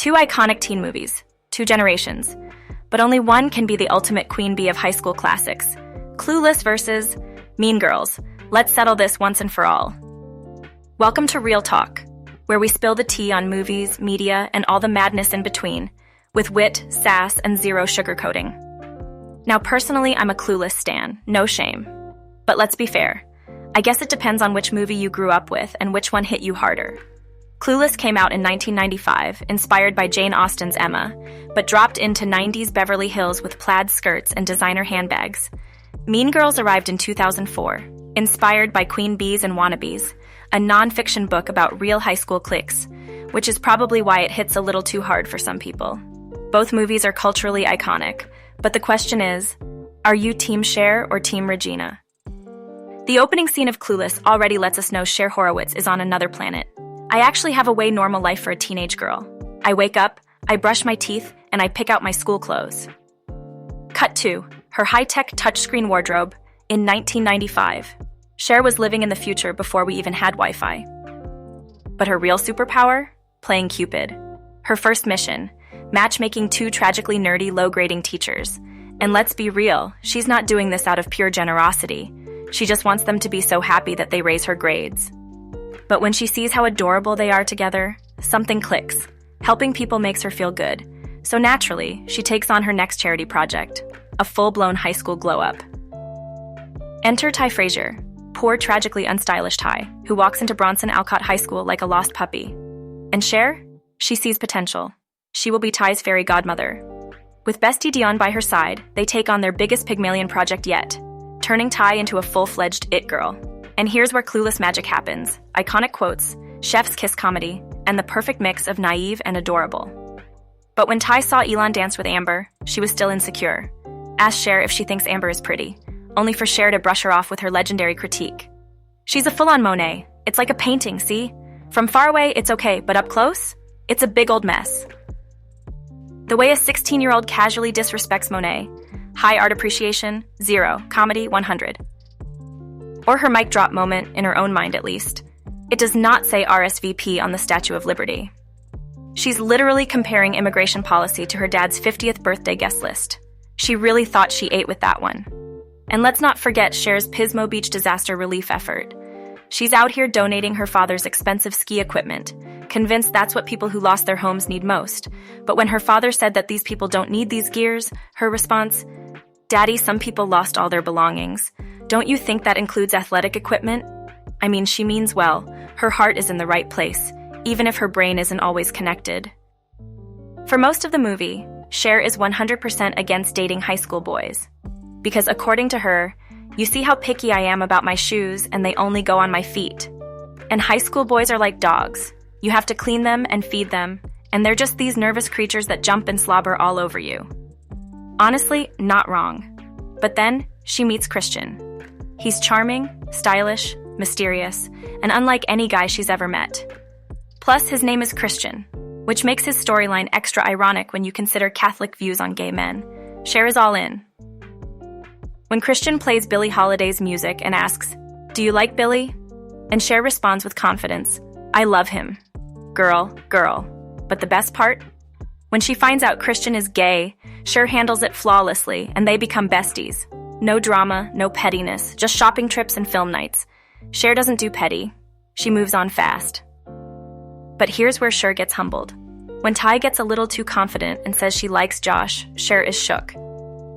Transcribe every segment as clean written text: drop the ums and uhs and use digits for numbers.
Two iconic teen movies, two generations, but only one can be the ultimate queen bee of high school classics. Clueless versus Mean Girls. Let's settle this once and for all. Welcome to Real Talk, where we spill the tea on movies, media, and all the madness in between, with wit, sass, and zero sugarcoating. Now, personally, I'm a Clueless stan, no shame. But let's be fair. I guess it depends on which movie you grew up with and which one hit you harder. Clueless came out in 1995, inspired by Jane Austen's Emma, but dropped into 90s Beverly Hills with plaid skirts and designer handbags. Mean Girls arrived in 2004, inspired by Queen Bees and Wannabes, a non-fiction book about real high school cliques, which is probably why it hits a little too hard for some people. Both movies are culturally iconic, but the question is, are you Team Cher or Team Regina? The opening scene of Clueless already lets us know Cher Horowitz is on another planet. I actually have a way normal life for a teenage girl. I wake up, I brush my teeth, and I pick out my school clothes. Cut 2, her high-tech touchscreen wardrobe, in 1995. Cher was living in the future before we even had Wi-Fi. But her real superpower? Playing Cupid. Her first mission, matchmaking two tragically nerdy, low-grading teachers. And let's be real, she's not doing this out of pure generosity. She just wants them to be so happy that they raise her grades. But when she sees how adorable they are together, something clicks. Helping people makes her feel good. So naturally, she takes on her next charity project, a full-blown high school glow-up. Enter Ty Frazier, poor, tragically unstylish Ty, who walks into Bronson Alcott High School like a lost puppy. And Cher? She sees potential. She will be Ty's fairy godmother. With Bestie Dion by her side, they take on their biggest Pygmalion project yet, turning Ty into a full-fledged it girl. And here's where Clueless magic happens. Iconic quotes, chef's kiss comedy, and the perfect mix of naive and adorable. But when Ty saw Elon dance with Amber, she was still insecure. Ask Cher if she thinks Amber is pretty, only for Cher to brush her off with her legendary critique. She's a full-on Monet. It's like a painting, see? From far away, it's okay, but up close, it's a big old mess. The way a 16-year-old casually disrespects Monet, high art appreciation, 0, comedy, 100. Or her mic drop moment, in her own mind at least. It does not say RSVP on the Statue of Liberty. She's literally comparing immigration policy to her dad's 50th birthday guest list. She really thought she ate with that one. And let's not forget Cher's Pismo Beach disaster relief effort. She's out here donating her father's expensive ski equipment, convinced that's what people who lost their homes need most. But when her father said that these people don't need these gears, her response, "Daddy, some people lost all their belongings. Don't you think that includes athletic equipment?" I mean, she means well. Her heart is in the right place, even if her brain isn't always connected. For most of the movie, Cher is 100% against dating high school boys. Because according to her, you see how picky I am about my shoes and they only go on my feet. And high school boys are like dogs. You have to clean them and feed them, and they're just these nervous creatures that jump and slobber all over you. Honestly, not wrong. But then, she meets Christian. He's charming, stylish, mysterious, and unlike any guy she's ever met. Plus, his name is Christian, which makes his storyline extra ironic when you consider Catholic views on gay men. Cher is all in. When Christian plays Billie Holiday's music and asks, "Do you like Billy?" and Cher responds with confidence, "I love him. Girl, girl." But the best part? When she finds out Christian is gay, Cher handles it flawlessly and they become besties. No drama, no pettiness, just shopping trips and film nights. Cher doesn't do petty. She moves on fast. But here's where Cher gets humbled. When Ty gets a little too confident and says she likes Josh, Cher is shook.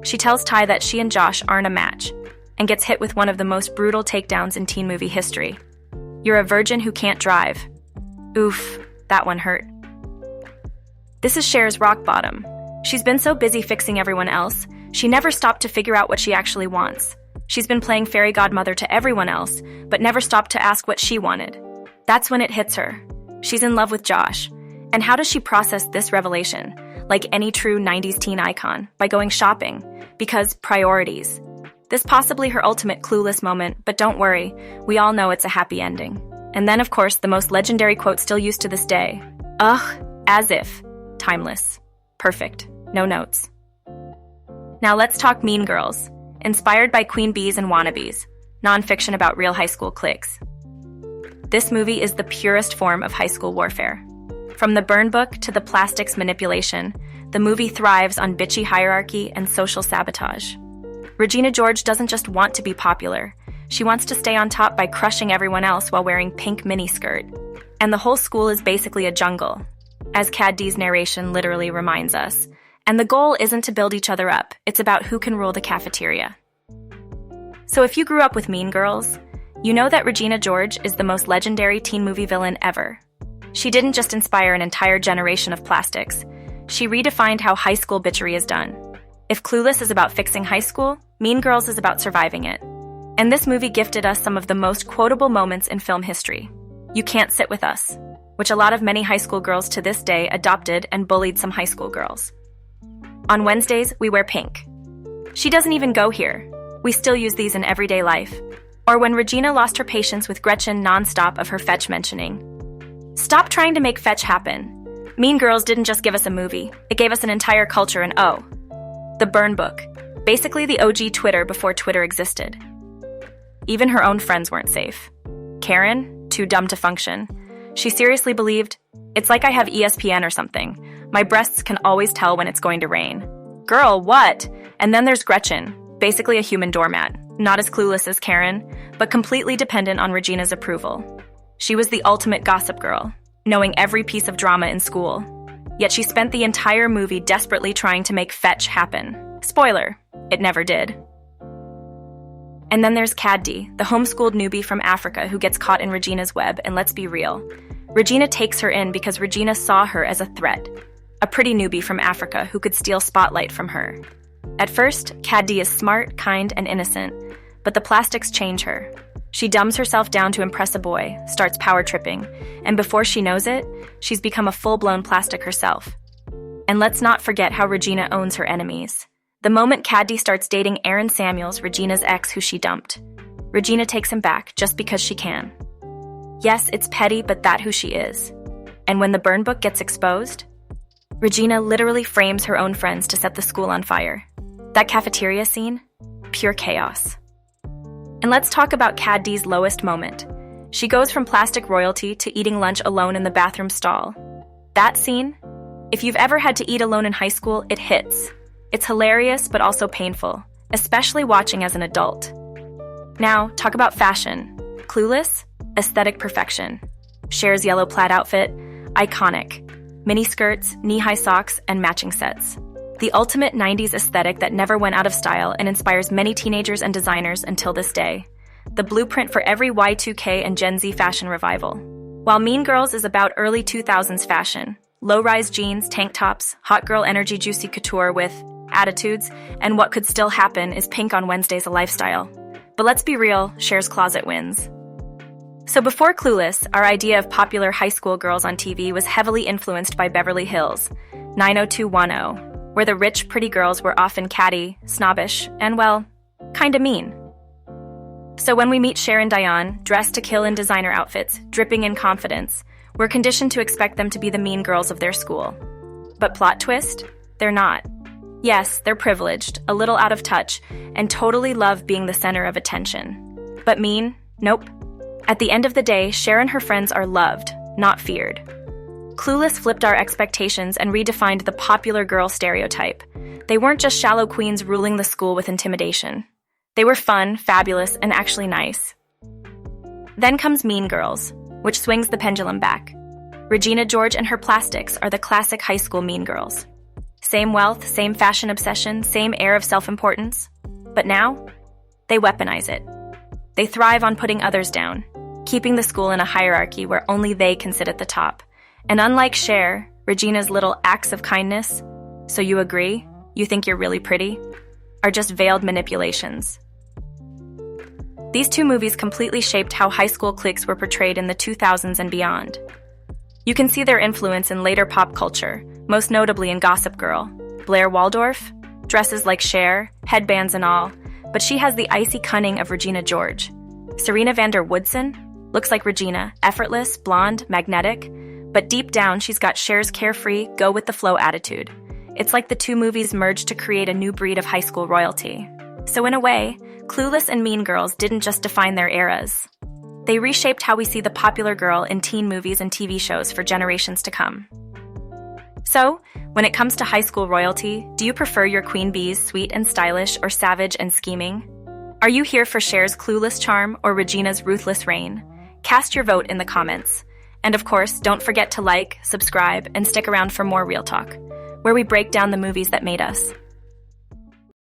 She tells Ty that she and Josh aren't a match, and gets hit with one of the most brutal takedowns in teen movie history. "You're a virgin who can't drive." Oof, that one hurt. This is Cher's rock bottom. She's been so busy fixing everyone else, she never stopped to figure out what she actually wants. She's been playing fairy godmother to everyone else, but never stopped to ask what she wanted. That's when it hits her. She's in love with Josh. And how does she process this revelation? Like any true 90s teen icon, by going shopping. Because priorities. This possibly her ultimate Clueless moment, but don't worry, we all know it's a happy ending. And then, of course, the most legendary quote still used to this day. Ugh, as if. Timeless. Perfect. No notes. Now let's talk Mean Girls. Inspired by Queen Bees and Wannabes. Non-fiction about real high school cliques. This movie is the purest form of high school warfare. From the burn book to the plastics manipulation, the movie thrives on bitchy hierarchy and social sabotage. Regina George doesn't just want to be popular. She wants to stay on top by crushing everyone else while wearing pink miniskirt. And the whole school is basically a jungle, as Cad D's narration literally reminds us. And the goal isn't to build each other up, it's about who can rule the cafeteria. So if you grew up with Mean Girls, you know that Regina George is the most legendary teen movie villain ever. She didn't just inspire an entire generation of plastics. She redefined how high school bitchery is done. If Clueless is about fixing high school, Mean Girls is about surviving it. And this movie gifted us some of the most quotable moments in film history. You can't sit with us, which a lot of many high school girls to this day adopted and bullied some high school girls. On Wednesdays, we wear pink. She doesn't even go here. We still use these in everyday life. Or when Regina lost her patience with Gretchen nonstop of her fetch mentioning. Stop trying to make fetch happen. Mean Girls didn't just give us a movie, it gave us an entire culture and the burn book. Basically the OG Twitter before Twitter existed. Even her own friends weren't safe. Karen, too dumb to function. She seriously believed, it's like I have ESPN or something. My breasts can always tell when it's going to rain. Girl, what? And then there's Gretchen, basically a human doormat, not as clueless as Karen, but completely dependent on Regina's approval. She was the ultimate gossip girl, knowing every piece of drama in school. Yet she spent the entire movie desperately trying to make fetch happen. Spoiler, it never did. And then there's Cad D, the homeschooled newbie from Africa who gets caught in Regina's web, and let's be real. Regina takes her in because Regina saw her as a threat. A pretty newbie from Africa who could steal spotlight from her. At first, Cad D is smart, kind, and innocent, but the plastics change her. She dumbs herself down to impress a boy, starts power tripping, and before she knows it, she's become a full-blown plastic herself. And let's not forget how Regina owns her enemies. The moment Cad D starts dating Aaron Samuels, Regina's ex who she dumped, Regina takes him back just because she can. Yes, it's petty, but that's who she is. And when the burn book gets exposed, Regina literally frames her own friends to set the school on fire. That cafeteria scene? Pure chaos. And let's talk about Cad D's lowest moment. She goes from plastic royalty to eating lunch alone in the bathroom stall. That scene? If you've ever had to eat alone in high school, it hits. It's hilarious, but also painful, especially watching as an adult. Now, talk about fashion. Clueless? Aesthetic perfection. Cher's yellow plaid outfit? Iconic. Mini skirts, knee-high socks, and matching sets. The ultimate 90s aesthetic that never went out of style and inspires many teenagers and designers until this day. The blueprint for every Y2K and Gen Z fashion revival. While Mean Girls is about early 2000s fashion, low-rise jeans, tank tops, hot girl energy juicy couture with attitudes, and what could still happen is pink on Wednesdays a lifestyle. But let's be real, Cher's closet wins. So before Clueless, our idea of popular high school girls on TV was heavily influenced by Beverly Hills, 90210, where the rich, pretty girls were often catty, snobbish, and, well, kinda mean. So when we meet Cher and Diane, dressed to kill in designer outfits, dripping in confidence, we're conditioned to expect them to be the mean girls of their school. But plot twist? They're not. Yes, they're privileged, a little out of touch, and totally love being the center of attention. But mean? Nope. At the end of the day, Cher and her friends are loved, not feared. Clueless flipped our expectations and redefined the popular girl stereotype. They weren't just shallow queens ruling the school with intimidation. They were fun, fabulous, and actually nice. Then comes Mean Girls, which swings the pendulum back. Regina George and her plastics are the classic high school mean girls. Same wealth, same fashion obsession, same air of self-importance. But now, they weaponize it. They thrive on putting others down, keeping the school in a hierarchy where only they can sit at the top. And unlike Cher, Regina's little acts of kindness, so you agree, you think you're really pretty, are just veiled manipulations. These two movies completely shaped how high school cliques were portrayed in the 2000s and beyond. You can see their influence in later pop culture, most notably in Gossip Girl. Blair Waldorf, dresses like Cher, headbands and all, but she has the icy cunning of Regina George. Serena van der Woodsen looks like Regina, effortless, blonde, magnetic, but deep down she's got Cher's carefree, go-with-the-flow attitude. It's like the two movies merged to create a new breed of high school royalty. So in a way, Clueless and Mean Girls didn't just define their eras. They reshaped how we see the popular girl in teen movies and TV shows for generations to come. So, when it comes to high school royalty, do you prefer your queen bees sweet and stylish or savage and scheming? Are you here for Cher's clueless charm or Regina's ruthless reign? Cast your vote in the comments. And of course, don't forget to like, subscribe, and stick around for more Real Talk, where we break down the movies that made us.